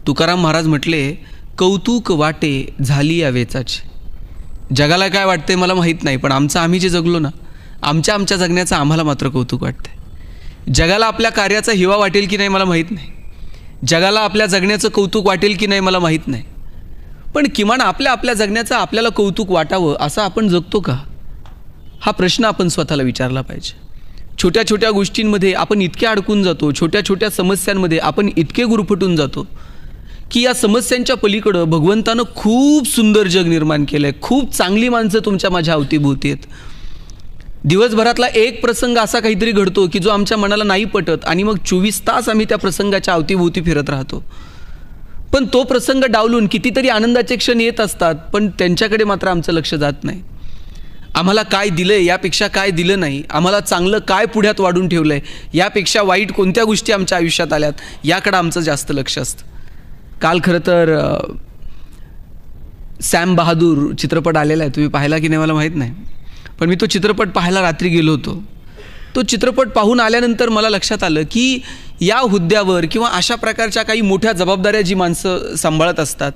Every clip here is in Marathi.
तुकाराम महाराज म्हटले, कौतुक वाटे झाली या वेचाचे. जगाला काय वाटते मला माहीत नाही, पण आम्ही जे जगलो ना, आमच्या जगण्याचं आम्हाला मात्र कौतुक वाटते. जगाला आपल्या कार्याचा हिवा वाटेल की नाही मला माहीत नाही, जगाला आपल्या जगण्याचं कौतुक वाटेल की नाही मला माहीत नाही, पण किमान आपल्या जगण्याचं आपल्याला कौतुक वाटावं असं आपण जगतो का, हा प्रश्न आपण स्वतःला विचारला पाहिजे. छोट्या छोट्या गोष्टींमध्ये आपण इतके अडकून जातो, छोट्या छोट्या समस्यांमध्ये आपण इतके गुरफटून जातो की या समस्यांच्या पलीकडं भगवंतानं खूप सुंदर जग निर्माण केलं आहे. खूप चांगली माणसं तुमच्या माझ्या अवतीभोवती आहेत. दिवसभरातला एक प्रसंग असा काहीतरी घडतो की जो आमच्या मनाला नाही पटत आणि मग 24 तास आम्ही त्या प्रसंगाच्या अवतीभोवती फिरत राहतो. पण तो प्रसंग डावलून कितीतरी आनंदाचे क्षण येत असतात, पण त्यांच्याकडे मात्र आमचं लक्ष जात नाही. आम्हाला काय दिलं आहे यापेक्षा काय दिलं नाही, आम्हाला चांगलं काय पुढ्यात वाढून ठेवलं आहे यापेक्षा वाईट कोणत्या गोष्टी आमच्या आयुष्यात आल्यात याकडं आमचं जास्त लक्ष असतं. काल खरं तर सॅम बहादूर चित्रपट आलेला आहे, तुम्ही पाहिला की नाही मला माहीत नाही, पण मी तो चित्रपट पाहायला रात्री गेलो होतो. तो चित्रपट पाहून आल्यानंतर मला लक्षात आलं की या हुद्द्यावर किंवा अशा प्रकारच्या काही मोठ्या जबाबदाऱ्या जी माणसं सांभाळत असतात,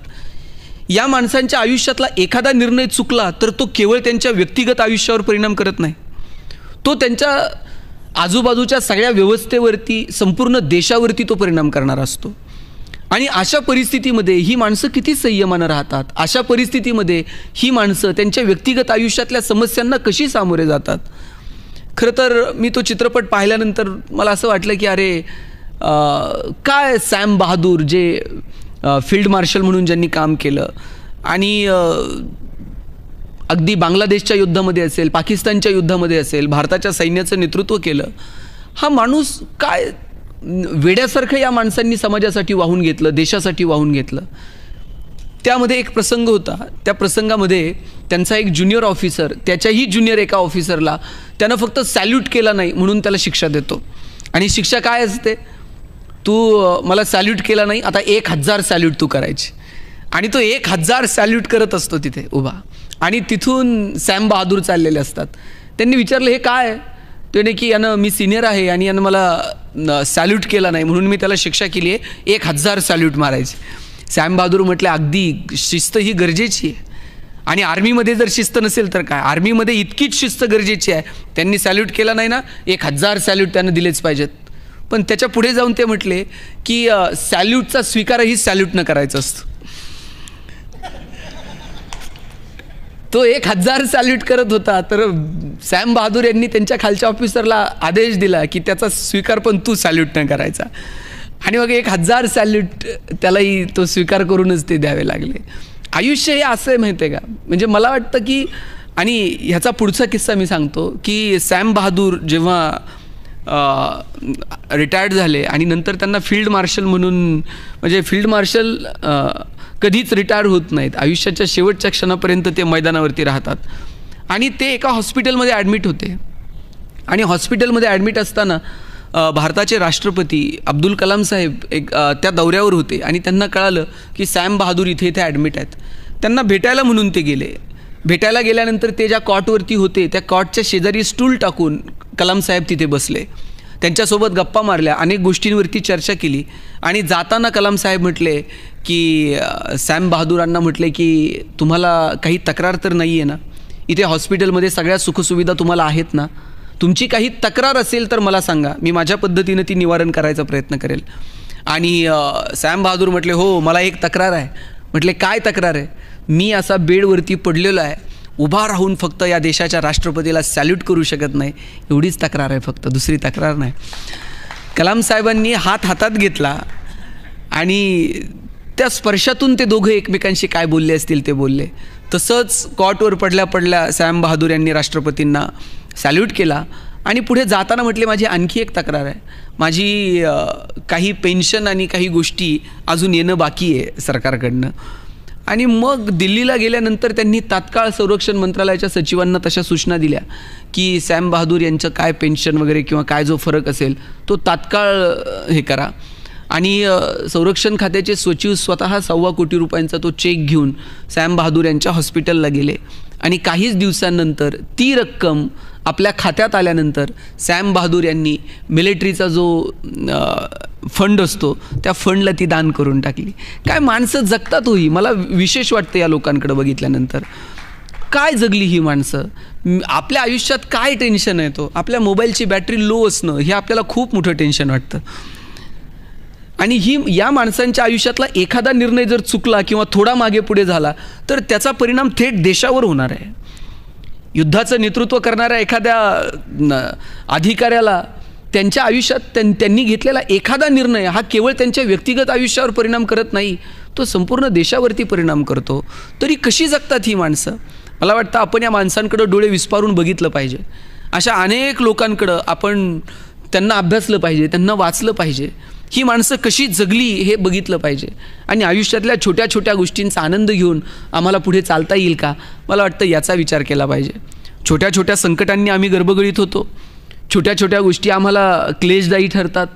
या माणसांच्या आयुष्यातला एखादा निर्णय चुकला तर तो केवळ त्यांच्या व्यक्तिगत आयुष्यावर परिणाम करत नाही, तो त्यांच्या आजूबाजूच्या सगळ्या व्यवस्थेवरती, संपूर्ण देशावरती तो परिणाम करणारा असतो. आणि अशा परिस्थितीमध्ये ही माणसं किती संयमानं राहतात, अशा परिस्थितीमध्ये ही माणसं त्यांच्या व्यक्तिगत आयुष्यातल्या समस्यांना कशी सामोरे जातात. खरं तर मी तो चित्रपट पाहिल्यानंतर मला असं वाटलं की अरे काय सॅम बहादूर जे फील्ड मार्शल म्हणून ज्यांनी काम केलं आणि अगदी बांगलादेशच्या युद्धामध्ये असेल, पाकिस्तानच्या युद्धामध्ये असेल, भारताच्या सैन्याचं नेतृत्व केलं, हा माणूस काय वेड्यासारखं या माणसांनी समाजासाठी वाहून घेतलं, देशासाठी वाहून घेतलं. त्यामध्ये एक प्रसंग होता, त्या प्रसंगामध्ये त्यांचा एक ज्युनियर ऑफिसर त्याच्याही ज्युनियर एका ऑफिसरला त्यानं फक्त सॅल्यूट केला नाही म्हणून त्याला शिक्षा देतो. आणि शिक्षा काय असते, तू मला सॅल्यूट केला नाही, आता 1000 सॅल्यूट तू करायची. आणि तो 1000 सॅल्यूट करत असतो तिथे उभा, आणि तिथून सॅम बहादूर चाललेले असतात. त्यांनी विचारलं हे काय, त्याने की यानं मी सिनियर आहे आणि यानं मला सॅल्यूट केला नाही म्हणून मी त्याला शिक्षा केली आहे 1000 सॅल्यूट मारायची. सॅम बहादूर म्हटले अगदी शिस्त ही गरजेची आहे, आणि आर्मीमध्ये जर शिस्त नसेल तर काय, आर्मीमध्ये इतकीच शिस्त गरजेची आहे. त्यांनी सॅल्यूट केला नाही ना, 1000 सॅल्यूट त्यानं दिलेच पाहिजेत. पण त्याच्या पुढे जाऊन ते म्हटले की सॅल्यूटचा स्वीकारही सॅल्यूटनं करायचा असतो. तो 1000 सॅल्यूट करत होता, तर सॅम बहादूर यांनी त्यांच्या खालच्या ऑफिसरला आदेश दिला की त्याचा स्वीकार पण तू सॅल्यूटनं करायचा. आणि मग 1000 सॅल्यूट त्यालाही तो स्वीकार करूनच ते द्यावे लागले. आयुष्य हे असं आहे माहिती आहे का, म्हणजे मला वाटतं की, आणि ह्याचा पुढचा किस्सा मी सांगतो की सॅम बहादूर जेव्हा रिटायर्ड झाले आणि नंतर त्यांना फील्ड मार्शल म्हणून, म्हणजे फील्ड मार्शल कधीच रिटायर होत नाहीत, आयुष्याच्या शेवटच्या क्षणापर्यंत ते मैदानावरती राहतात. आणि ते एका हॉस्पिटलमध्ये ॲडमिट होते, आणि हॉस्पिटलमध्ये ॲडमिट असताना भारताचे राष्ट्रपती अब्दुल कलाम साहेब त्या दौऱ्यावर होते आणि त्यांना कळालं की सॅम बहादूर इथे ॲडमिट आहेत. त्यांना भेटायला म्हणून ते गेले. भेटायला गेल्यानंतर ते ज्या कॉटवरती होते त्या कॉटच्या शेजारी स्टूल टाकून कलाम साहेब तिथे बसले, त्यांच्यासोबत गप्पा मारल्या, अनेक गोष्टींवरती चर्चा केली. आणि जाताना कलाम साहेब म्हटले की सॅम बहादूरांना म्हटले की तुम्हाला काही तक्रार तर नाही आहे ना, इथे हॉस्पिटलमध्ये सगळ्या सुखसुविधा तुम्हाला आहेत ना, तुमची काही तक्रार असेल तर मला सांगा, मी माझ्या पद्धतीनं ती निवारण करायचा प्रयत्न करेल. आणि सॅम बहादूर म्हटले हो मला एक तक्रार आहे. म्हटले काय तक्रार आहे. मी असा बेडवरती पडलेलो आहे, उभा राहून फक्त या देशाच्या राष्ट्रपतीला सॅल्यूट करू शकत नाही, एवढीच तक्रार आहे फक्त, दुसरी तक्रार नाही. कलाम साहेबांनी हात हातात घेतला आणि त्या स्पर्शातून ते दोघं एकमेकांशी काय बोलले असतील ते बोलले. तसंच कॉटवर पडल्या पडल्या सॅम बहादूर यांनी राष्ट्रपतींना सॅल्यूट केला आणि पुढे जाताना म्हटले माझी आणखी एक तक्रार आहे, माझी काही पेन्शन आणि काही गोष्टी अजून येणं बाकी आहे सरकारकडनं. आणि मग दिल्लीला गेल्यानंतर त्यांनी तात्काळ संरक्षण मंत्रालयाच्या सचिवांना तशा सूचना दिल्या की सॅम बहादूर यांचं काय पेन्शन वगैरे किंवा काय जो फरक असेल तो तात्काळ हे करा. आणि संरक्षण खात्याचे सचिव स्वतः 1.25 कोटी रुपयांचा तो चेक घेऊन सॅम बहादूर यांच्या हॉस्पिटलला गेले आणि काहीच दिवसांनंतर ती रक्कम आपल्या खात्यात आल्यानंतर सॅम बहादूर यांनी मिलिटरीचा जो फंड असतो त्या फंडला ती दान करून टाकली. काय माणसं जगतात होई. मला विशेष वाटतं या लोकांकडे बघितल्यानंतर. काय जगली ही माणसं. आपल्या आयुष्यात काय टेन्शन येतो. आपल्या मोबाईलची बॅटरी लो असणं हे आपल्याला खूप मोठं टेन्शन वाटतं. आणि या माणसांच्या आयुष्यातला एखादा निर्णय जर चुकला किंवा थोडा मागे पुढे झाला तर त्याचा परिणाम थेट देशावर होणार आहे. युद्धाचं नेतृत्व करणाऱ्या एखाद्या अधिकाऱ्याला त्यांच्या आयुष्यात त्यांनी घेतलेला एखादा निर्णय हा केवळ त्यांच्या व्यक्तिगत आयुष्यावर परिणाम करत नाही, तो संपूर्ण देशावरती परिणाम करतो. तरी कशी जगतात ही माणसं. मला वाटतं आपण या माणसांकडं डोळे विस्पारून बघितलं पाहिजे. अशा अनेक लोकांकडं आपण त्यांना अभ्यासलं पाहिजे, त्यांना वाचलं पाहिजे. ही माणसं कशी जगली हे बघितलं पाहिजे. आणि आयुष्यातल्या छोट्या छोट्या गोष्टींचा आनंद घेऊन आम्हाला पुढे चालता येईल का, मला वाटतं याचा विचार केला पाहिजे. छोट्या छोट्या संकटांनी आम्ही गर्भगळीत होतो. छोट्या छोट्या गोष्टी आम्हाला क्लेशदायी ठरतात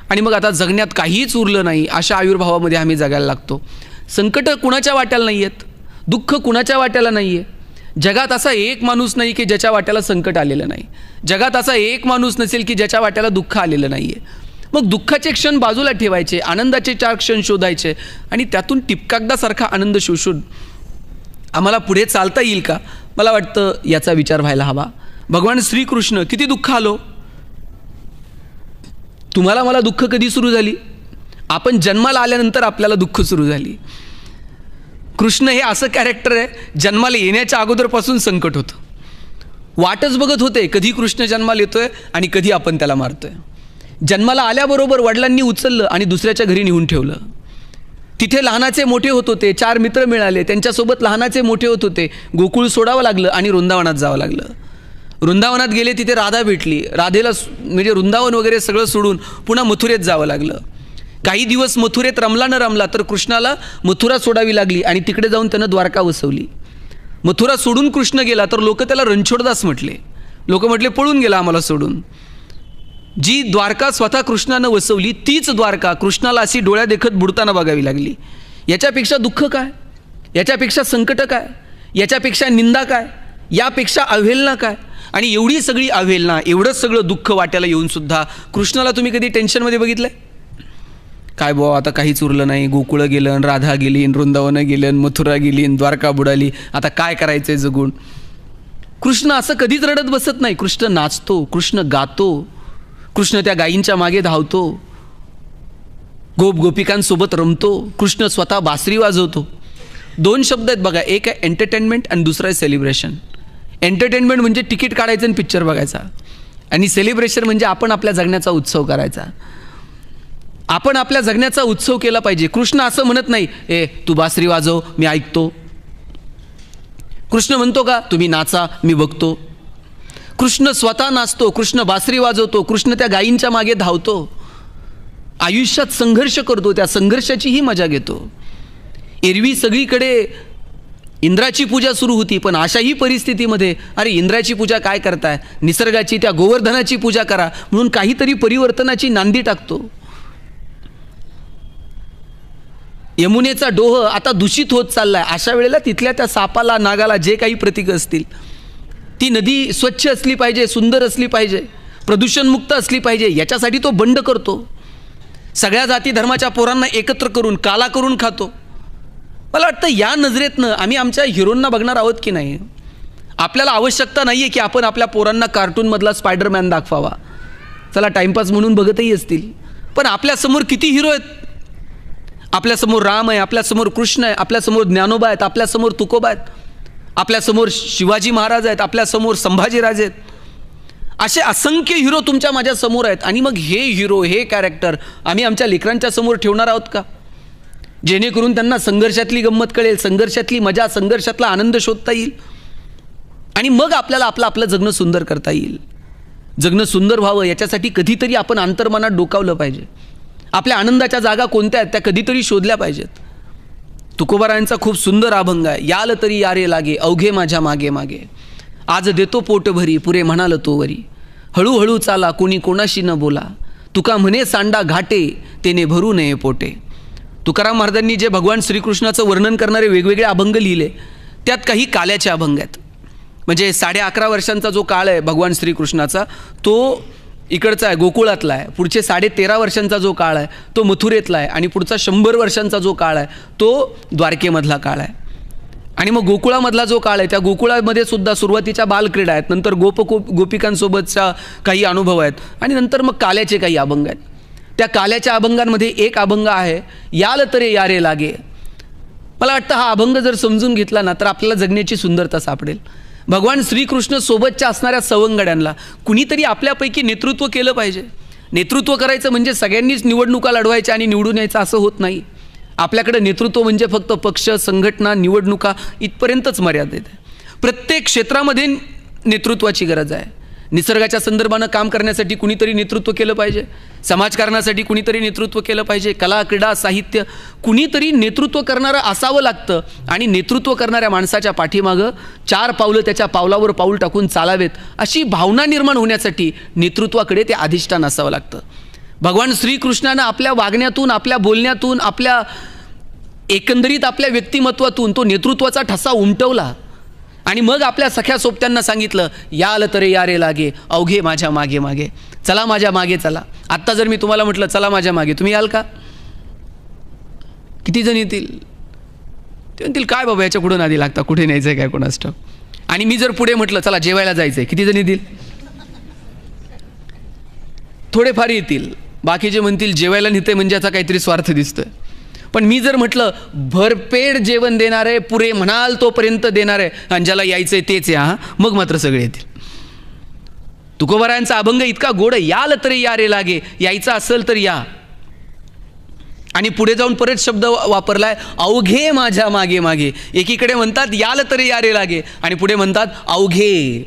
आणि मग आता जगण्यात काहीच उरलं नाही अशा आयुर्भावामध्ये आम्ही जगायला लागतो. संकटं कुणाच्या वाट्याला नाही आहेत, दुःख कुणाच्या वाट्याला नाही आहे. जगात असा एक माणूस नाही की ज्याच्या वाट्याला संकट आलेलं नाही. जगात असा एक माणूस नसेल की ज्याच्या वाट्याला दुःख आलेलं नाही आहे. मग दुःखाचे क्षण बाजूला ठेवायचे, आनंदाचे 4 क्षण शोधायचे आणि त्यातून टिपकागदासारखा आनंद शोषून आम्हाला पुढे चालता येईल का, मला वाटतं याचा विचार व्हायला हवा. भगवान श्रीकृष्ण किती दुःख आलो. तुम्हाला मला दुःख कधी सुरू झाली. आपण जन्माला आल्यानंतर आपल्याला दुःख सुरू झाली. कृष्ण हे असं कॅरेक्टर आहे, जन्माला येण्याच्या अगोदरपासून संकट होतं. वाटच बघत होते कधी कृष्ण जन्माला येतोय आणि कधी आपण त्याला मारतोय. जन्माला आल्याबरोबर वडिलांनी उचललं आणि दुसऱ्याच्या घरी नेऊन ठेवलं. तिथे लहानाचे मोठे होत होते, 4 मित्र मिळाले, त्यांच्यासोबत लहानाचे मोठे होत होते. गोकुळ सोडावं लागलं आणि वृंदावनात जावं लागलं. वृंदावनात गेले, तिथे राधा भेटली. राधेला म्हणजे वृंदावन वगैरे सगळं सोडून पुन्हा मथुरेत जावं लागलं. काही दिवस मथुरेत रमला न रमला तर कृष्णाला मथुरा सोडावी लागली आणि तिकडे जाऊन त्यानं द्वारका वसवली. मथुरा सोडून कृष्ण गेला तर लोक त्याला रणछोडदास म्हटले. लोक म्हटले पळून गेला आम्हाला सोडून. जी द्वारका स्वतः कृष्णानं वसवली तीच द्वारका कृष्णाला अशी डोळ्या देखत बुडताना बघावी लागली. याच्यापेक्षा दुःख काय, याच्यापेक्षा संकट काय, याच्यापेक्षा निंदा काय, यापेक्षा अवहेलना काय. आणि एवढी सगळी अवहेलना, एवढंच सगळं दुःख वाट्याला येऊन सुद्धा कृष्णाला तुम्ही कधी टेन्शनमध्ये बघितलंय. काय बुवा आता काहीच उरलं नाही, गोकुळं गेलं, राधा गेली, वृंदावनं गेलं, मथुरा गेली, द्वारका बुडाली, आता काय करायचंय जगून. कृष्ण असं कधीच रडत बसत नाही. कृष्ण नाचतो, कृष्ण गातो, कृष्ण त्या गायींच्या मागे धावतो, गोपिकांसोबत रमतो, कृष्ण स्वतः बासरी वाजवतो. 2 शब्द आहेत बघा, एक आहे एंटरटेनमेंट आणि दुसरं आहे सेलिब्रेशन. एंटरटेनमेंट म्हणजे तिकीट काढायचं आणि पिक्चर बघायचा, आणि सेलिब्रेशन म्हणजे आपण आपल्या जगण्याचा उत्सव करायचा. आपण आपल्या जगण्याचा उत्सव केला पाहिजे. कृष्ण असं म्हणत नाही तू बासरी वाजव मी ऐकतो. कृष्ण म्हणतो का तुम्ही नाचा मी बघतो. कृष्ण स्वतः नाचतो, कृष्ण बासरी वाजवतो, कृष्ण त्या गायींच्या मागे धावतो, आयुष्यात संघर्ष करतो, त्या संघर्षाचीही मजा घेतो. एरवी सगळीकडे इंद्राची पूजा सुरू होती, पण अशाही परिस्थितीमध्ये अरे इंद्राची पूजा काय करताय, निसर्गाची त्या गोवर्धनाची पूजा करा म्हणून काहीतरी परिवर्तनाची नांदी टाकतो. यमुनेचा डोह आता दूषित होत चाललाय. अशा वेळेला तिथल्या त्या सापाला नागाला जे काही प्रतीक असतील, ती नदी स्वच्छ असली पाहिजे, सुंदर असली पाहिजे, प्रदूषणमुक्त असली पाहिजे, याच्यासाठी तो बंड करतो. सगळ्या जाती धर्माच्या पोरांना एकत्र करून काला करून खातो. मला वाटतं या नजरेतनं आम्ही आमच्या हिरोंना बघणार आहोत की नाही. आपल्याला आवश्यकता नाही आहे की आपण आपल्या पोरांना कार्टूनमधला स्पायडरमॅन दाखवावा. चला टाइमपास म्हणून बघतही असतील, पण आपल्यासमोर किती हिरो आहेत. आपल्यासमोर राम आहे, आपल्यासमोर कृष्ण आहे, आपल्यासमोर ज्ञानोबा आहेत, आपल्यासमोर तुकोबा आहेत, आपल्यासमोर शिवाजी महाराज आहेत, आपल्यासमोर संभाजीराजे आहेत. असे असंख्य हिरो तुमच्या माझ्या समोर आहेत. आणि मग हे हिरो, हे कॅरेक्टर आम्ही आमच्या लेकरांच्या समोर ठेवणार आहोत का, जेणेकरून त्यांना संघर्षातली गंमत कळेल, संघर्षातली मजा, संघर्षातला आनंद शोधता येईल आणि मग आपल्याला आपलं जगणं सुंदर करता येईल. जगणं सुंदर व्हावं याच्यासाठी कधीतरी आपण अंतर्मनात डोकावलं पाहिजे. आपल्या आनंदाच्या जागा कोणत्या आहेत त्या कधीतरी शोधल्या पाहिजेत. तुकोबारायांचा खूप सुंदर अभंग आहे. याल तरी यारे लागे अवघे माझ्या मागे मागे, आज देतो पोट भरी पुरे म्हणाल तो वरी, हळूहळू चाला कोणी कोणाशी न बोला, तुका म्हणे सांडा घाटे तेने भरू नये पोटे. तुकाराम महाराजांनी जे भगवान श्रीकृष्णाचं वर्णन करणारे वेगवेगळे अभंग लिहिले त्यात काही काल्याचे अभंग आहेत. म्हणजे 11.5 वर्षांचा जो काळ आहे भगवान श्रीकृष्णाचा, तो इकडचा आहे, गोकुळातला आहे. पुढचे 13.5 वर्षांचा जो काळ आहे तो मथुरेतला आहे. आणि पुढचा 100 वर्षांचा जो काळ आहे तो द्वारकेमधला काळ आहे. आणि मग गोकुळामधला जो काळ आहे, त्या गोकुळामध्ये सुद्धा सुरुवातीच्या बालक्रीडा आहेत, नंतर गोपिकांसोबतचा काही अनुभव आहेत, आणि नंतर मग काल्याचे काही अभंग आहेत. त्या काल्याच्या अभंगांमध्ये एक अभंग आहे, याल तरे यारे लागे. मला वाटतं हा अभंग जर समजून घेतला ना तर आपल्याला जगण्याची सुंदरता सापडेल. भगवान श्रीकृष्ण सोबतच्या असणाऱ्या सवंगड्यांना कुणीतरी आपल्यापैकी नेतृत्व केलं पाहिजे. नेतृत्व करायचं म्हणजे सगळ्यांनीच निवडणुका लढवायच्या आणि निवडून यायचं असं होत नाही. आपल्याकडे नेतृत्व म्हणजे फक्त पक्ष, संघटना, निवडणुका इथपर्यंतच मर्यादित आहे. प्रत्येक क्षेत्रामध्ये नेतृत्वाची गरज आहे. निसर्गाच्या संदर्भानं काम करण्यासाठी कुणीतरी नेतृत्व केलं पाहिजे, समाजकारणासाठी कुणीतरी नेतृत्व केलं पाहिजे, कला, क्रीडा, साहित्य, कुणीतरी नेतृत्व करणारं असावं लागतं. आणि नेतृत्व करणाऱ्या माणसाच्या पाठीमागं 4 पावलं त्याच्या पावलावर पाऊल टाकून चालावेत अशी भावना निर्माण होण्यासाठी नेतृत्वाकडे ते अधिष्ठान असावं लागतं. भगवान श्रीकृष्णानं आपल्या वागण्यातून, आपल्या बोलण्यातून, आपल्या एकंदरीत आपल्या व्यक्तिमत्वातून तो नेतृत्वाचा ठसा उमटवला. आणि मग आपल्या सख्या सोबत्यांना सांगितलं, याल तरे यारे लागे, अवघे माझ्या मागे मागे, चला माझ्या मागे चला. आत्ता जर मी तुम्हाला म्हटलं चला माझ्या मागे, तुम्ही याल का? किती जण येतील? ते म्हणतील काय बाबा याच्या कुठं नादी लागता, कुठे न्यायचं आहे काय कोणास ठाऊक. आणि मी जर पुढे म्हटलं चला जेवायला जायचं आहे, किती जण येतील? थोडेफार येतील. बाकीचे म्हणतील जेवायला नेते म्हणजे याचा काहीतरी स्वार्थ दिसतोय. पण मी जर म्हटलं भरपेट जेवण देणार आहे, पुरे म्हणाल तोपर्यंत देणार आहे, आणि ज्याला यायचं आहे तेच या, मग मात्र सगळे येतील. तुकोबारायांचा अभंग इतका गोड आहे, याल तरी या रे लागे, यायचं असेल तर या. आणि पुढे जाऊन परत शब्द वापरलाय, अवघे माझ्या मागे मागे. एकीकडे म्हणतात याल तरी या रे लागे, आणि पुढे म्हणतात अवघे.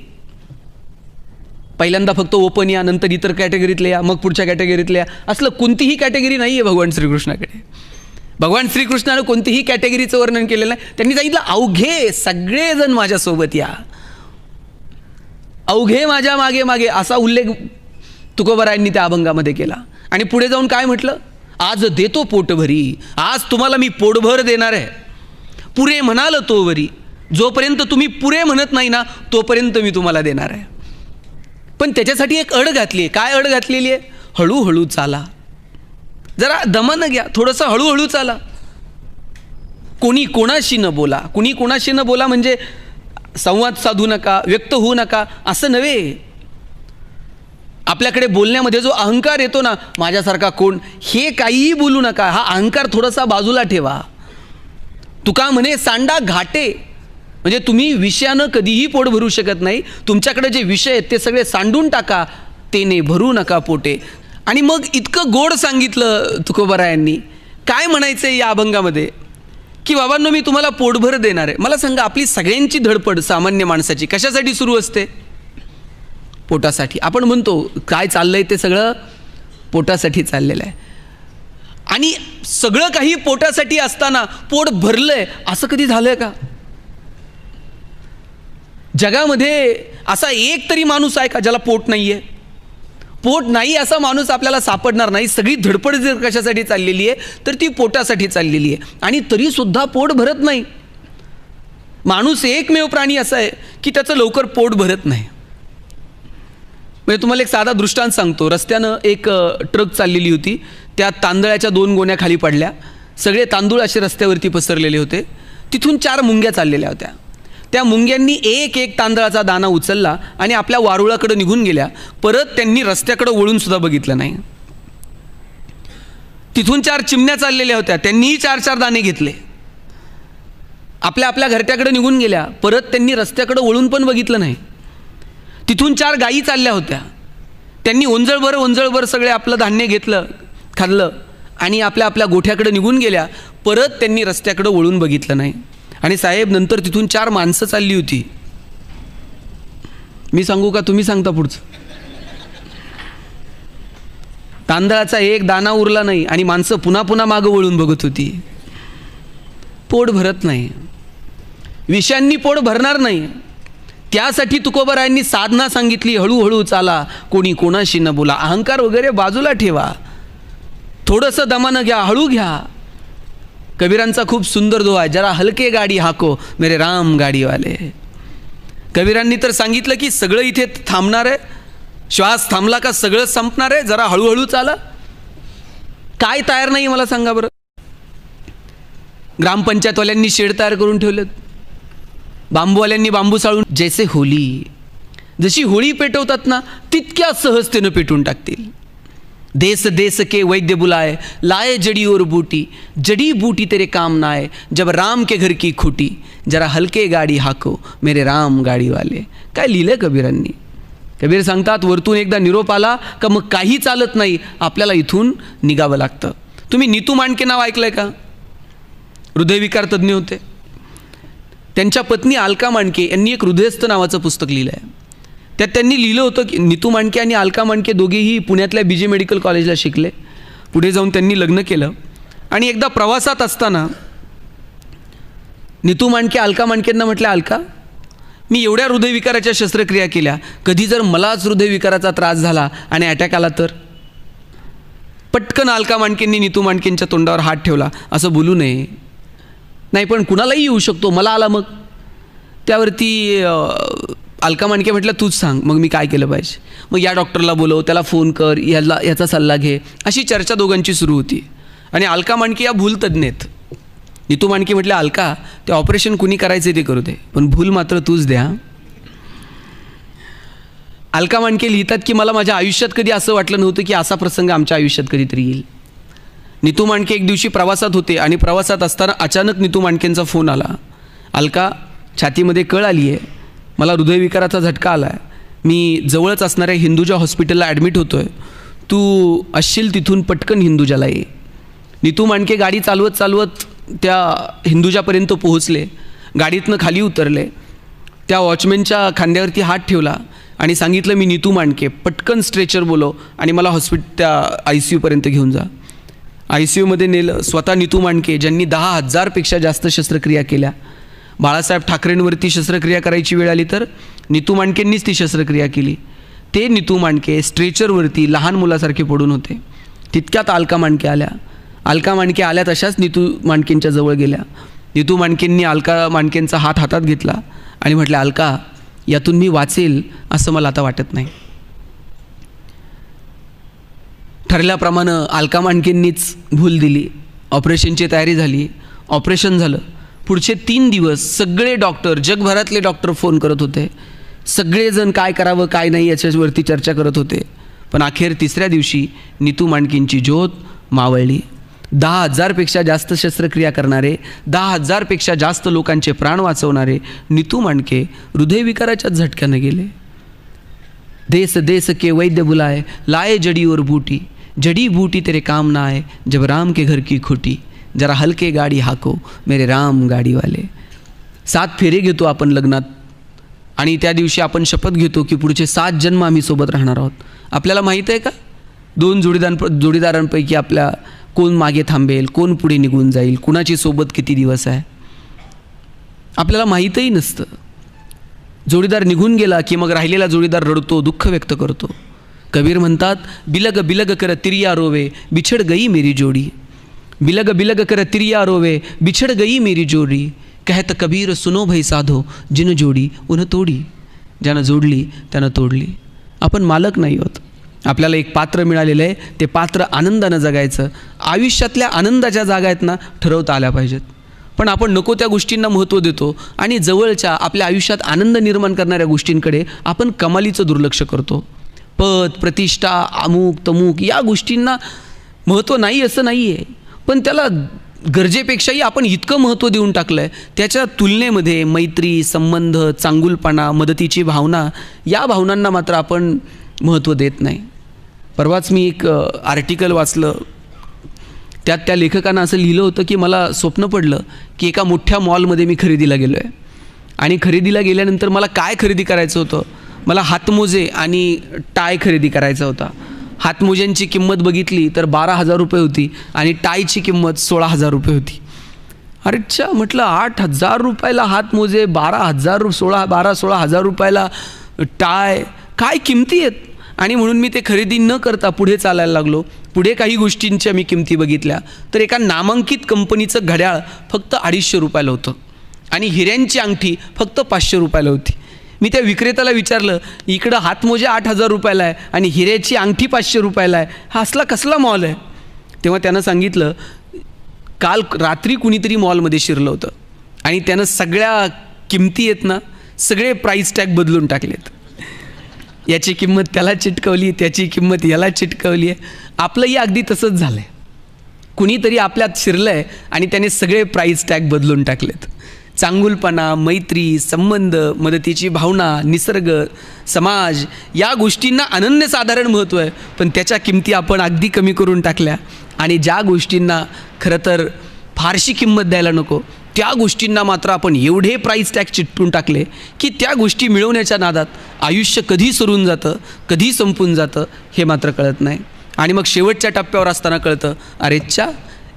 पहिल्यांदा फक्त ओपन या, नंतर इतर कॅटेगरीतले या, मग पुढच्या कॅटेगरीतले या. असलं कोणतीही कॅटेगरी नाही आहे भगवान श्रीकृष्णाकडे. भगवान श्रीकृष्णानं कोणतीही कॅटेगरीचं वर्णन केलेलं नाही. त्यांनी सांगितलं अवघे सगळेजण माझ्यासोबत या, अवघे माझ्या मागे मागे असा उल्लेख तुकोबारायांनी त्या अभंगामध्ये केला. आणि पुढे जाऊन काय म्हटलं, आज देतो पोटभरी, आज तुम्हाला मी पोटभर देणार आहे, पुरे म्हणाल तोवरी. जोपर्यंत तुम्ही पुरे म्हणत नाही ना तोपर्यंत मी तुम्हाला देणार आहे. पण त्याच्यासाठी एक अड घातली आहे. काय अड घातलेली आहे? हळूहळू चाला, जरा दमानं घ्या, थोडंसं हळूहळू चाला. कोणी कोणाशी न बोला. कुणी कोणाशी न बोला म्हणजे संवाद साधू नका, व्यक्त होऊ नका असं नव्हे. आपल्याकडे बोलण्यामध्ये जो अहंकार येतो ना, माझ्यासारखा कोण, हे काहीही बोलू नका. हा अहंकार थोडासा बाजूला ठेवा. तुका म्हणे सांडा घाटे, म्हणजे तुम्ही विषयानं कधीही पोट भरू शकत नाही. तुमच्याकडे जे विषय आहेत ते सगळे सांडून टाका, तेने भरू नका पोटे. आणि मग इतकं गोड सांगितलं तुकोबारायांनी. काय म्हणायचं आहे या अभंगामध्ये की बाबांनो मी तुम्हाला पोटभर देणार आहे. मला सांगा, आपली सगळ्यांची धडपड सामान्य माणसाची कशासाठी सुरू असते? पोटासाठी. आपण म्हणतो काय चाललंय ते सगळं पोटासाठी चाललेलं आहे. आणि सगळं काही पोटासाठी असताना पोट भरलंय असं कधी झालंय का? जगामध्ये असा एक तरी माणूस आहे का ज्याला पोट नाही आहे? पोट नाही असा माणूस आपल्याला सापडणार नाही. सगळी धडपड जर कशासाठी चाललेली आहे तर ती पोटासाठी चाललेली आहे. आणि तरीसुद्धा पोट भरत नाही. माणूस एकमेव प्राणी असा आहे की त्याचं लवकर पोट भरत नाही. म्हणजे तुम्हाला एक साधा दृष्टांत सांगतो. रस्त्यानं एक ट्रक चाललेली होती. त्या तांदळाच्या 2 गोण्या खाली पडल्या. सगळे तांदूळ असे रस्त्यावरती पसरलेले होते. तिथून 4 मुंग्या चाललेल्या होत्या. त्या मुंग्यांनी एक एक तांदळाचा दाणा उचलला आणि आपल्या वारुळाकडे निघून गेल्या. परत त्यांनी रस्त्याकडे वळून सुद्धा बघितलं नाही. तिथून 4 चिमण्या चाललेल्या होत्या. त्यांनीही 4-4 दाणे घेतले. आपल्या आपल्या घरट्याकडे निघून गेल्या. परत त्यांनी रस्त्याकडे वळून पण बघितलं नाही. तिथून 4 गायी चालल्या होत्या. त्यांनी ओंजळभर सगळे आपलं धान्य घेतलं, खाल्लं आणि आपल्या आपल्या गोठ्याकडे निघून गेल्या. परत त्यांनी रस्त्याकडे वळून बघितलं नाही. आणि साहेब नंतर तिथून 4 माणसं चालली होती. मी सांगू का तुम्ही सांगता पुढचं? तांदळाचा एक दाणा उरला नाही आणि माणसं पुन्हा पुन्हा मागं वळून बघत होती. पोट भरत नाही. विषयांनी पोट भरणार नाही. त्यासाठी तुकोबारायांनी साधना सांगितली, हळूहळू चाला, कोणी कोणाशी न बोला. अहंकार वगैरे बाजूला ठेवा, थोडंसं दमानं घ्या, हळू घ्या. कबीरांचा खूप सुंदर दोहा आहे, जरा हलके गाडी हाको मेरे राम गाडीवाले. कबीरांनी तर सांगितलं की सगळं इथे थांबणार आहे, श्वास थांबला का सगळं संपणार आहे, जरा हळूहळू चाला. काय तयार नाही मला सांगा बरं. ग्रामपंचायतवाल्यांनी शेड तयार करून ठेवलेत, बांबूवाल्यांनी बांबू साळून. जैसे होली, जशी होळी पेटवतात ना तितक्या सहजतेनं पेटून टाकतील. देश देश के वैद्य बुलाए, लाए जड़ी और बूटी, जड़ी बूटी तेरे काम ना आए, जब राम के घर की खुटी, जरा हलके गाडी हाको मेरे राम गाडीवाले. काय लिहिलं कबीरांनी. कबीर सांगतात वरतून एकदा निरोप आला का मग काही चालत नाही, आपल्याला इथून निघावं लागतं. तुम्ही नीतू मांडके नाव ऐकलंय का? हृदयविकार तज्ज्ञ होते. त्यांच्या पत्नी अलका मांडके यांनी एक हृदयस्थ नावाचं पुस्तक लिहिलं आहे. त्यात त्यांनी लिहिलं होतं की नीतू मांडके आणि अलका मांडके दोघेही पुण्यातल्या BJ मेडिकल कॉलेजला शिकले. पुढे जाऊन त्यांनी लग्न केलं. आणि एकदा प्रवासात असताना नीतू मांडके अलका मांडकेंना म्हटलं, अलका मी एवढ्या हृदयविकाराच्या शस्त्रक्रिया केल्या, कधी जर मलाच हृदयविकाराचा त्रास झाला आणि अटॅक आला तर? पटकन अलका मांडकेंनी नीतू मांडकेंच्या तोंडावर हात ठेवला. असं बोलू नये. नाही पण कुणालाही येऊ शकतो, मला आला मग. त्यावरती अलका मांडके म्हटलं तूच सांग मग मी काय केलं पाहिजे. मग या डॉक्टरला बोलव, त्याला फोन कर, याचा सल्ला घे. अशी चर्चा दोघांची सुरू होती. आणि अलका मांडके या भूलतज्ञ आहेत. नीतू मांडके म्हटलं अलका ते ऑपरेशन कुणी करायचे ते करू दे, पण भूल मात्र तूच द्या. अलका मांडके लिहितात की मला माझ्या आयुष्यात कधी असं वाटलं नव्हतं की असा प्रसंग आमच्या आयुष्यात कधीतरी येईल. नीतू मांडके एक दिवशी प्रवासात होते आणि प्रवासात असताना अचानक नीतू मांडकेंचा फोन आला. अलका छातीमध्ये कळ आली आहे, मला हृदयविकाराचा झटका आला आहे, मी जवळच असणाऱ्या हिंदुजा हॉस्पिटलला ॲडमिट होतो आहे, तू असशील तिथून पटकन हिंदुजाला ये. नीतू मांडके गाडी चालवत चालवत त्या हिंदुजापर्यंत पोहोचले. गाडीतनं खाली उतरले. त्या वॉचमॅनच्या खांद्यावरती हात ठेवला आणि सांगितलं मी नीतू मांडके, पटकन स्ट्रेचर बोलव आणि मला त्या ICUपर्यंत घेऊन जा. ICUमध्ये नेलं. स्वतः नीतू मांडके ज्यांनी 10,000पेक्षा जास्त शस्त्रक्रिया केल्या. बाळासाहेब ठाकरेंवरती शस्त्रक्रिया करायची वेळ आली तर नीतू मांडकेंनीच ती शस्त्रक्रिया केली. ते नीतू मांडके स्ट्रेचरवरती लहान मुलासारखे पडून होते. तितक्यात अलका मांडके आल्या. अलका मांडके आल्या तशाच नीतू मांडकेंच्या जवळ गेल्या. नीतू मांडकेंनी अलका मांडकेंचा हात हातात घेतला आणि म्हटलं अलका यातून मी वाचेल असं मला आता वाटत नाही. ठरल्याप्रमाणे अलका मांडकेंनीच भूल दिली. ऑपरेशनची तयारी झाली. ऑपरेशन झालं. पुढचे 3 दिवस सगळे डॉक्टर, जगभरातले डॉक्टर फोन करत होते. सगळेजण काय करावं काय नाही याच्यावरती चर्चा करत होते. पण अखेर 3ऱ्या दिवशी नीतू मांडकेंची ज्योत मावळली. 10,000पेक्षा जास्त शस्त्रक्रिया करणारे, 10,000पेक्षा जास्त लोकांचे प्राण वाचवणारे नीतू मांडके हृदयविकाराच्या झटक्यानं गेले. देश देश के वैद्य बुलाए, लाए जड़ी और बूटी, जड़ी बूटी तेरे काम ना आए, जब राम के घर की खुटी, जरा हलके गाडी हाको मेरे राम गाडीवाले. 7 फेरे घेतो आपण लग्नात आणि त्या दिवशी आपण शपथ घेतो की पुढचे 7 जन्म आम्ही सोबत राहणार आहोत. आपल्याला माहीत आहे का 2 जोडीदारांपैकी आपल्या कोण मागे थांबेल, कोण पुढे निघून जाईल, कुणाची सोबत किती दिवस आहे आपल्याला माहीतही नसतं. जोडीदार निघून गेला की मग राहिलेला जोडीदार रडतो, दुःख व्यक्त करतो. कबीर म्हणतात बिलग बिलग कर तिरिया रोवे, बिछड़ गई मेरी जोड़ी, बिलग बिलग कर तिरिया रोवे, बिछड़ गई मेरी जोड़ी, कहत कबीर सुनो भाई साधो, जिन जोडी उन तोडी. ज्यानं जोडली त्यानं तोडली. आपण मालक नाही होत. आपल्याला एक पात्र मिळालेलं आहे, ते पात्र आनंदानं जगायचं. आयुष्यातल्या आनंदाच्या जागा आहेत ना ठरवता आल्या पाहिजेत. पण आपण नको त्या गोष्टींना महत्त्व देतो आणि जवळच्या आपल्या आयुष्यात आनंद निर्माण करणाऱ्या गोष्टींकडे आपण कमालीचं दुर्लक्ष करतो. पद, प्रतिष्ठा, अमुक तमुक या गोष्टींना महत्त्व नाही असं नाही आहे, पण त्याला गरजेपेक्षाही आपण इतकं महत्त्व देऊन टाकलं आहे. त्याच्या तुलनेमध्ये मैत्री, संबंध, चांगुलपणा, मदतीची भावना या भावनांना मात्र आपण महत्त्व देत नाही. परवाच मी एक आर्टिकल वाचलं. त्यात त्या लेखकानं असं लिहिलं होतं की मला स्वप्न पडलं की एका मोठ्या मॉलमध्ये मी खरेदीला गेलो आहे आणि खरेदीला गेल्यानंतर मला काय खरेदी करायचं होतं, मला हातमोजे आणि टाय खरेदी करायचा होता. हातमोज्यांची किंमत बघितली तर 12,000 रुपये होती आणि टायची किंमत 16,000 रुपये होती. अरेच्छा म्हटलं 8,000 रुपयाला हातमोजे, 12,000 रुपयाला टाय, काय किमती आहेत. आणि म्हणून मी ते खरेदी न करता पुढे चालायला लागलो. पुढे काही गोष्टींच्या मी किमती बघितल्या तर एका नामांकित कंपनीचं घड्याळ फक्त 250 रुपयाला होतं आणि हिऱ्यांची अंगठी फक्त 500 रुपयाला होती. मी त्या विक्रेत्याला विचारलं, इकडं हातमोजे 8,000 रुपयाला आहे आणि हिऱ्याची अंगठी 500 रुपयाला आहे, हा असला कसला मॉल आहे? तेव्हा त्यानं सांगितलं, काल रात्री कुणीतरी मॉलमध्ये शिरलं होतं आणि त्यानं सगळ्या किमती आहेत ना, सगळे प्राईस टॅग बदलून टाकलेत. याची किंमत त्याला चिटकवली, त्याची किंमत याला चिटकवली आहे. आपलंही अगदी तसंच झालं आहे. कुणीतरी आपल्यात शिरलं आहे आणि त्याने सगळे प्राईस टॅग बदलून टाकलेत. चांगुलपणा, मैत्री, संबंध, मदतीची भावना, निसर्ग, समाज या गोष्टींना अनन्यसाधारण महत्त्व आहे, पण त्याच्या किमती आपण अगदी कमी करून टाकल्या. आणि ज्या गोष्टींना खरं तर फारशी किंमत द्यायला नको, त्या गोष्टींना मात्र आपण एवढे प्राईस टॅग चिटकून टाकले की त्या गोष्टी मिळवण्याच्या नादात आयुष्य कधी सरून जातं, कधी संपून जातं हे मात्र कळत नाही. आणि मग शेवटच्या टप्प्यावर असताना कळतं, अरेच्छा,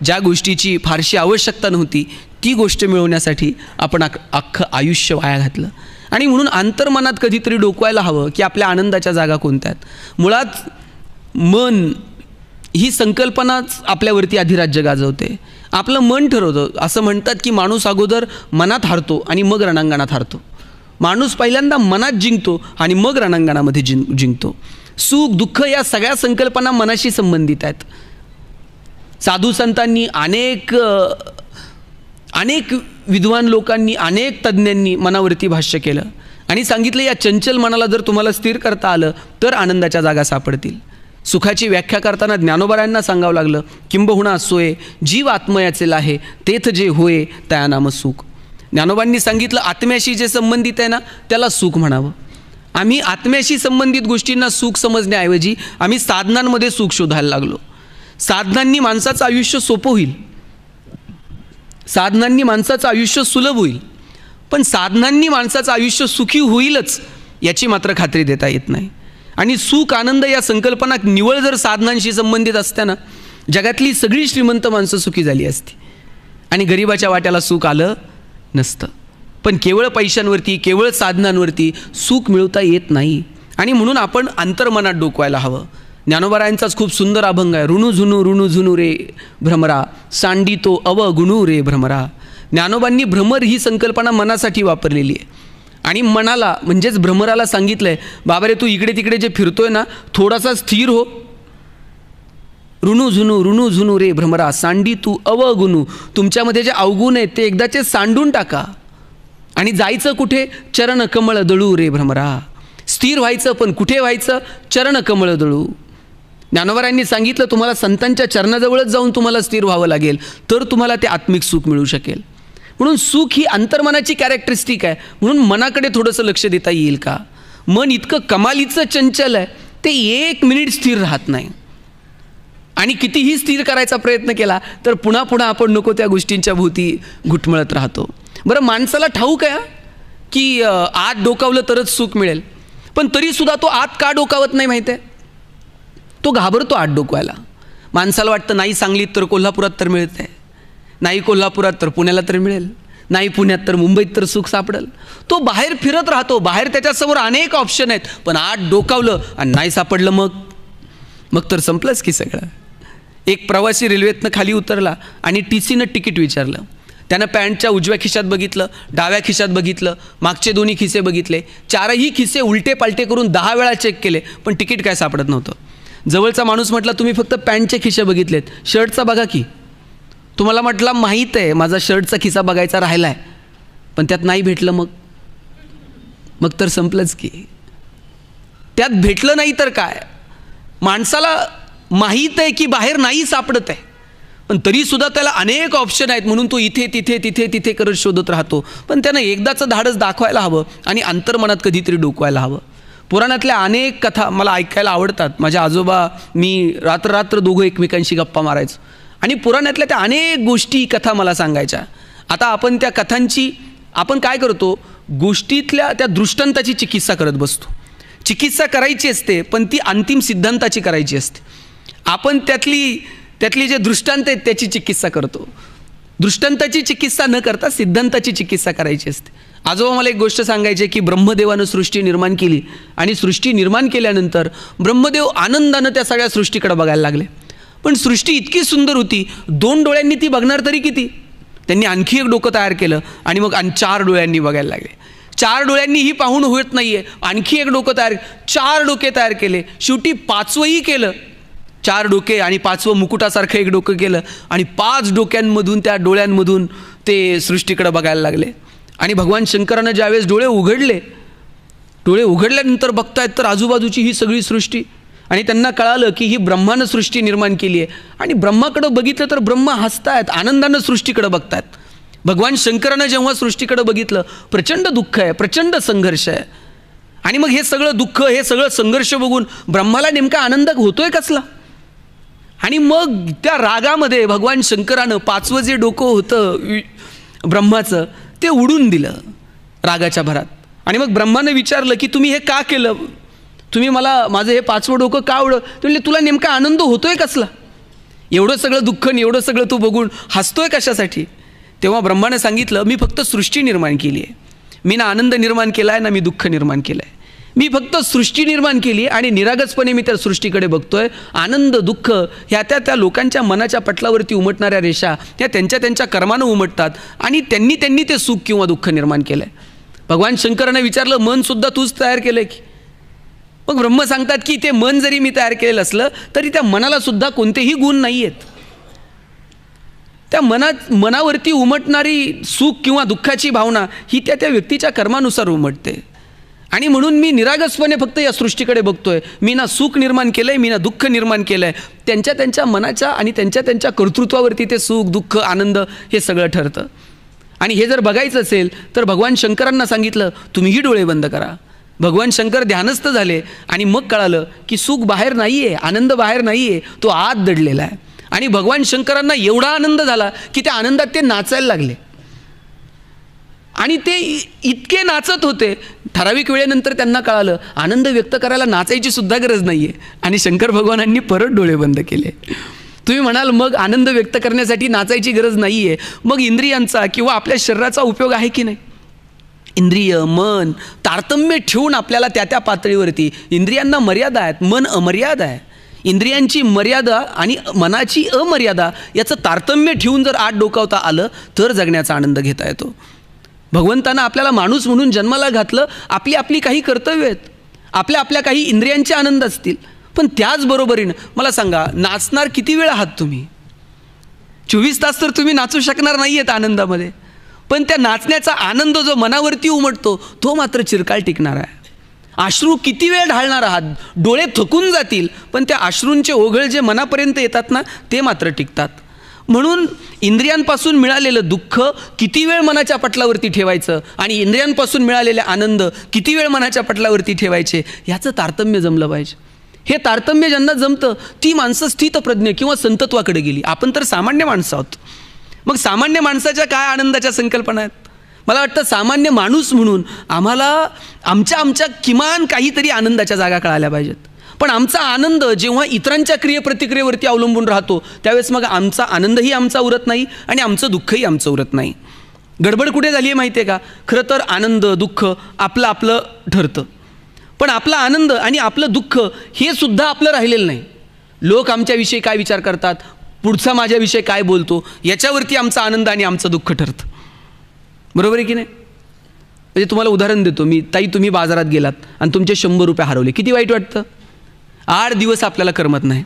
ज्या गोष्टीची फारशी आवश्यकता नव्हती ती गोष्ट मिळवण्यासाठी आपण अख्खं आयुष्य वाया घातलं. आणि म्हणून अंतर्मनात कधीतरी डोकवायला हवं की आपल्या आनंदाच्या जागा कोणत्या आहेत. मुळात मन ही संकल्पनाच आपल्यावरती अधिराज्य गाजवते. आपलं मन ठरवतं. असं म्हणतात की माणूस अगोदर मनात हारतो आणि मग रणांगणात हारतो. माणूस पहिल्यांदा मनात जिंकतो आणि मग रणांगणामध्ये जिंकतो. सुख दुःख या सगळ्या संकल्पना मनाशी संबंधित आहेत. साधू संतांनी, अनेक विद्वान लोकांनी, अनेक तज्ज्ञांनी मनावरती भाष्य केलं आणि सांगितलं, या चंचल मनाला जर तुम्हाला स्थिर करता आलं तर आनंदाच्या जागा सापडतील. सुखाची व्याख्या करताना ज्ञानोबारायांना सांगावं लागलं, किंबहुना सोय जीव आत्मयाचे आहे, तेथ जे होय त्या नाम सुख. ज्ञानोबांनी सांगितलं, आत्म्याशी जे संबंधित आहे ना त्याला सुख म्हणावं. आम्ही आत्म्याशी संबंधित गोष्टींना सुख समजण्याऐवजी आम्ही साधनांमध्ये सुख शोधायला लागलो. साधनांनी माणसाचं आयुष्य सोपं होईल, साधनांनी माणसाचं आयुष्य सुलभ होईल, पण साधनांनी माणसाचं आयुष्य सुखी होईलच याची मात्र खात्री देता येत नाही. आणि सुख आनंद या संकल्पना निवळ जर साधनांशी संबंधित असत्या ना, जगातली सगळी श्रीमंत माणसं सुखी झाली असती आणि गरिबाच्या वाट्याला सुख आलं नसतं. पण केवळ पैशांवरती, केवळ साधनांवरती सुख मिळवता येत नाही. आणि म्हणून आपण अंतर्मनात डोकवायला हवं. ज्ञानोबारायांचाच खूप सुंदर अभंग आहे, ऋणू झुनू रे भ्रमरा, सांडितो अवगुणू रे भ्रमरा. ज्ञानोबांनी भ्रमर ही संकल्पना मनासाठी वापरलेली आहे आणि मनाला म्हणजेच भ्रमराला सांगितलं आहे, बाबा रे तू इकडे तिकडे जे फिरतोय ना, थोडासा स्थिर हो. ऋणू झुनू रे भ्रमरा, सांडी तू अवगुणू. तुमच्यामध्ये जे अवगुण आहेत ते एकदाचे सांडून टाका आणि जायचं कुठे? चरण कमळ दळू रे भ्रमरा. स्थिर व्हायचं, पण कुठे व्हायचं? चरण कमळ दळू. ज्ञानोबारायांनी सांगितलं, तुम्हाला संतांच्या चरणाजवळच जाऊन तुम्हाला स्थिर व्हावं लागेल तर तुम्हाला ते आत्मिक सुख मिळू शकेल. म्हणून सुख ही अंतर्मनाची कॅरेक्टरिस्टिक आहे. म्हणून मनाकडे थोडंसं लक्ष देता येईल का? मन इतकं कमालीचं चंचल आहे, ते 1 मिनिट स्थिर राहत नाही. आणि कितीही स्थिर करायचा प्रयत्न केला तर पुन्हा पुन्हा आपण नको त्या गोष्टींच्या भोवती घुटमळत राहतो. बरं, माणसाला ठाऊक आहे की आत डोकावलं तरच सुख मिळेल, पण तरीसुद्धा तो आत का डोकावत नाही माहीत आहे? तो घाबरतो आत डोकवायला. माणसाला वाटतं नाही सांगलीत तर कोल्हापुरात तर मिळत आहे, नाही कोल्हापुरात तर पुण्याला तर मिळेल, नाही पुण्यात तर मुंबईत तर सुख सापडेल. तो बाहेर फिरत राहतो, बाहेर त्याच्यासमोर अनेक ऑप्शन आहेत, पण आत डोकावलं आणि नाही सापडलं मग तर संपलंच की सगळं. एक प्रवासी रेल्वेतनं खाली उतरला आणि TCनं तिकीट विचारलं. त्यानं पॅन्टच्या उजव्या खिशात बघितलं, डाव्या खिशात बघितलं, मागचे दोन्ही खिसे बघितले, 4ही खिसे उलटे पालटे करून 10 वेळा चेक केले, पण तिकीट काय सापडत नव्हतं. जवळचा माणूस म्हटला, तुम्ही फक्त पॅन्टचे खिसे बघितलेत, शर्टचा बघा की. तुम्हाला म्हटला, माहीत आहे माझा शर्टचा खिसा बघायचा राहिला आहे, पण त्यात नाही भेटलं. मग तर संपलंच की. त्यात भेटलं नाही तर काय? माणसाला माहीत आहे की बाहेर नाही सापडत आहे, पण तरीसुद्धा त्याला अनेक ऑप्शन आहेत म्हणून तो इथे तिथे तिथे तिथे करत शोधत राहतो. पण त्यानं एकदाचं धाडस दाखवायला हवं आणि अंतर्मनात कधीतरी डोकवायला हवं. पुराणातल्या अनेक कथा मला ऐकायला आवडतात. माझे आजोबा, मी रात्र दोघं एकमेकांशी गप्पा मारायचो आणि पुराणातल्या त्या अनेक गोष्टी, कथा मला सांगायच्या. आता आपण त्या कथांची आपण काय करतो, गोष्टीतल्या त्या दृष्टांताची चिकित्सा करत बसतो. चिकित्सा करायची असते पण ती अंतिम सिद्धांताची करायची असते. आपण त्यातली जे दृष्टांत आहेत त्याची चिकित्सा करतो. दृष्टांताची चिकित्सा न करता सिद्धांताची चिकित्सा करायची असते. आजोबा मला एक गोष्ट सांगायचे की ब्रह्मदेवानं सृष्टी निर्माण केली आणि सृष्टी निर्माण केल्यानंतर ब्रह्मदेव आनंदानं त्या सगळ्या सृष्टीकडे बघायला लागले. पण सृष्टी इतकी सुंदर होती, 2 डोळ्यांनी ती बघणार तरी किती? त्यांनी आणखी एक डोकं तयार केलं आणि मग 4 डोळ्यांनी बघायला लागले. 4 डोळ्यांनीही पाहून होत नाहीये, आणखी एक डोकं तयार, 4 डोके तयार केले, शेवटी 5वंही केलं. 4 डोके आणि 5वं मुकुटासारखं एक डोकं केलं आणि 5 डोक्यांमधून त्या डोळ्यांमधून ते सृष्टीकडे बघायला लागले. आणि भगवान शंकरानं ज्यावेळेस डोळे उघडल्यानंतर बघतायत तर आजूबाजूची ही सगळी सृष्टी, आणि त्यांना कळालं की ही ब्रह्मानं सृष्टी निर्माण केली आहे. आणि ब्रह्माकडं बघितलं तर ब्रह्मा हसतायत, आनंदानं सृष्टीकडे बघतायत. भगवान शंकरानं जेव्हा सृष्टीकडे बघितलं, प्रचंड दुःख आहे, प्रचंड संघर्ष आहे. आणि मग हे सगळं दुःख, हे सगळं संघर्ष बघून ब्रह्माला नेमका आनंद होतोय कसला? आणि मग त्या रागामध्ये भगवान शंकरानं 5वं जे डोकं होतं ब्रह्माचं ते उडून दिलं रागाच्या भरात. आणि मग ब्रह्मानं विचारलं की तुम्ही हे का केलं? तुम्ही मला माझं हे 5वं डोकं का उडव? ते म्हणले तुला नेमका आनंद होतोय कसला? एवढं सगळं दुःख आणि एवढं सगळं तू बघून हसतोय कशासाठी? तेव्हा ब्रह्मानं सांगितलं, मी फक्त सृष्टी निर्माण केली आहे. मी ना आनंद निर्माण केला आहे ना मी दुःख निर्माण केलं आहे. मी फक्त सृष्टी निर्माण केली आणि निरागसपणे मी त्या सृष्टीकडे बघतोय. आनंद दुःख ह्या त्या लोकांच्या मनाच्या पटलावरती उमटणाऱ्या रेषा त्या त्यांच्या कर्मानं उमटतात आणि त्यांनी ते सुख किंवा दुःख निर्माण केलं आहे. भगवान शंकरानं विचारलं, मनसुद्धा तूच तयार केलं आहे की? मग ब्रह्म सांगतात की ते मन जरी मी तयार केलेलं असलं तरी त्या मनाला सुद्धा कोणतेही गुण नाही आहेत. त्या मनावरती उमटणारी सुख किंवा दुःखाची भावना ही त्या व्यक्तीच्या कर्मानुसार उमटते. आणि म्हणून मी निरागसपणे फक्त या सृष्टीकडे बघतोय. मी ना सुख निर्माण केलं आहे, मी ना दुःख निर्माण केलं आहे. त्यांच्या मनाच्या आणि त्यांच्या कर्तृत्वावरती ते सुख दुःख आनंद हे सगळं ठरतं. आणि हे जर बघायचं असेल तर भगवान शंकरांना सांगितलं, तुम्हीही डोळे बंद करा. भगवान शंकर ध्यानस्थ झाले आणि मग कळालं की सुख बाहेर नाही आहे, आनंद बाहेर नाही आहे, तो आत दडलेला आहे. आणि भगवान शंकरांना एवढा आनंद झाला की त्या आनंदात ते नाचायला लागले. आणि ते इतके नाचत होते, ठराविक वेळेनंतर त्यांना कळालं आनंद व्यक्त करायला नाचायची सुद्धा गरज नाही आहे. आणि शंकर भगवानांनी परत डोळे बंद केले. तुम्ही म्हणाल मग आनंद व्यक्त करण्यासाठी नाचायची गरज नाही आहे, मग इंद्रियांचा किंवा आपल्या शरीराचा उपयोग आहे की नाही? इंद्रिय मन तारतम्य ठेवून आपल्याला त्या पातळीवरती, इंद्रियांना मर्यादा आहेत, मन अमर्याद आहे. इंद्रियांची मर्यादा आणि मनाची अमर्यादा याचं तारतम्य ठेवून जर आत डोकावता आलं तर जगण्याचा आनंद घेता येतो. भगवंतानं आपल्याला माणूस म्हणून जन्माला घातलं, आपली काही कर्तव्य आहेत, आपल्या काही इंद्रियांचे आनंद असतील. पण त्याचबरोबरीनं मला सांगा, नाचणार किती वेळ आहात तुम्ही? 24 तास तर तुम्ही नाचू शकणार नाही आहेत आनंदामध्ये. पण त्या नाचण्याचा आनंद जो मनावरती उमटतो तो मात्र चिरकाल टिकणार आहे. अश्रू किती वेळ ढाळणार आहात? डोळे थकून जातील, पण त्या अश्रूंचे ओघळ जे मनापर्यंत येतात ना ते मात्र टिकतात. म्हणून इंद्रियांपासून मिळालेलं दुःख किती वेळ मनाच्या पटलावरती ठेवायचं आणि इंद्रियांपासून मिळालेले आनंद किती वेळ मनाच्या पटलावरती ठेवायचे याचं तारतम्य जमलं पाहिजे. हे तारतम्य ज्यांना जमतं ती माणसं स्थितप्रज्ञ किंवा संतत्वाकडे गेली. आपण तर सामान्य माणसं आहोत. मग सामान्य माणसाच्या काय आनंदाच्या संकल्पना आहेत? मला वाटतं सामान्य माणूस म्हणून आम्हाला आमच्या किमान काहीतरी आनंदाच्या जागा कळाल्या पाहिजेत. पण आमचा आनंद जेव्हा इतरांच्या क्रियेप्रतिक्रियेवरती अवलंबून राहतो त्यावेळेस मग आमचा आनंदही आमचा उरत नाही आणि आमचं दुःखही आमचं उरत नाही. गडबड कुठे झाली आहे माहिती आहे का? खरं तर आनंद दुःख आपलं ठरतं, पण आपला आनंद आणि आपलं दुःख हे सुद्धा आपलं राहिलेलं नाही. लोक आमच्याविषयी काय विचार करतात, पुढचा माझ्याविषयी काय बोलतो, याच्यावरती आमचा आनंद आणि आमचं दुःख ठरतं. बरोबर आहे की नाही? म्हणजे तुम्हाला उदाहरण देतो मी. ताई, तुम्ही बाजारात गेलात आणि तुमचे 100 रुपये हरवले, किती वाईट वाटतं? 8 दिवस आपल्याला करमत नाही.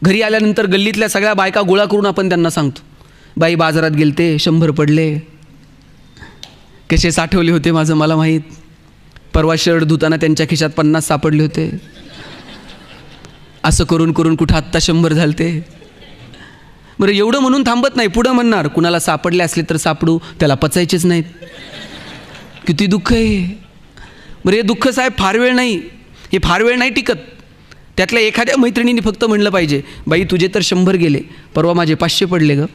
घरी आल्यानंतर गल्लीतल्या सगळ्या बायका गोळा करून आपण त्यांना सांगतो, बाई बाजारात गेलते 100 पडले, कसे साठवले होते माझं मला माहीत, परवा शर्ट धुताना त्यांच्या खिशात 50 सापडले होते, असं करून कुठं आत्ता 100 झालते. बरं, एवढं म्हणून थांबत नाही, पुढं म्हणणार कुणाला सापडले असले तर सापडू, त्याला पचायचेच नाहीत. किती दुःख आहे. बरं, हे दुःख साहेब फार वेळ नाही, हे फार वेळ नाही टिकत. त्यातल्या एखाद्या मैत्रिणीने फक्त म्हणलं पाहिजे, बाई तुझे तर 100 गेले, परवा माझे 500 पडले ग.